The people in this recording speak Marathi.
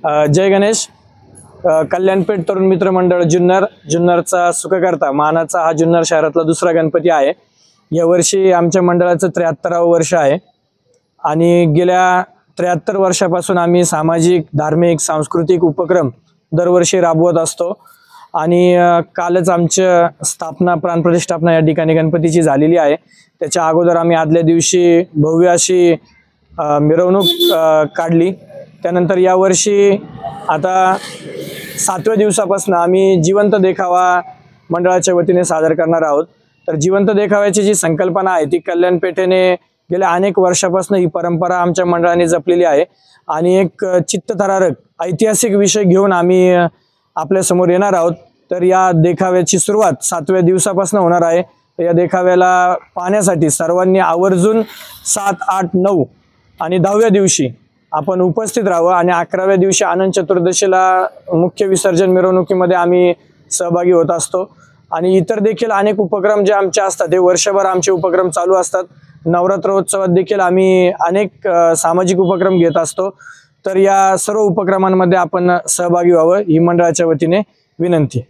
जय गणेश। कल्याणपेठ तरुण मित्र मंडळ जुन्नरचा सुखकर्ता मानाचा हा जुन्नर शहरातला दुसरा गणपती आहे। या वर्षी आमच्या मंडळाचं 73वे वर्ष आहे आणि गेल्या 73 वर्षापासून आम्ही सामाजिक, धार्मिक, सांस्कृतिक उपक्रम दरवर्षी राबवत असतो आणि कालच आमच्या प्राणप्रतिष्ठापना या ठिकाणी गणपतीची झालेली आहे। त्याच्या अगोदर आम्ही आदल्या दिवशी भव्य अशी मिरवणूक काढली। त्यानंतर या वर्षी आता 7व्या दिवसापासून आम्ही जिवंत देखावा मंडळाच्या वतीने सादर करणार आहोत। तर जिवंत देखाव्याची जी संकल्पना आहे ती कल्याणपेठेने गेल्या अनेक वर्षापासून ही परंपरा आमच्या मंडळाने जपलेली आहे आणि एक चित्तथरारक ऐतिहासिक विषय घेऊन आम्ही आपल्या समोर येणार आहोत। तर या देखाव्याची सुरुवात 7व्या दिवसापासून होणार आहे। या देखाव्याला पाहण्यासाठी सर्वांनी आवर्जून 7, 8, 9 आणि 10व्या दिवशी आपण उपस्थित राहावं आणि 11व्या दिवशी अनंत चतुर्दशीला मुख्य विसर्जन मिरवणुकीमध्ये आम्ही सहभागी होत असतो आणि इतर देखील अनेक उपक्रम जे आमचे असतात ते वर्षभर आमचे उपक्रम चालू असतात। नवरात्रोत्सवात देखील आम्ही अनेक सामाजिक उपक्रम घेत असतो। तर या सर्व उपक्रमांमध्ये आपण सहभागी व्हावं ही मंडळाच्या वतीने विनंती।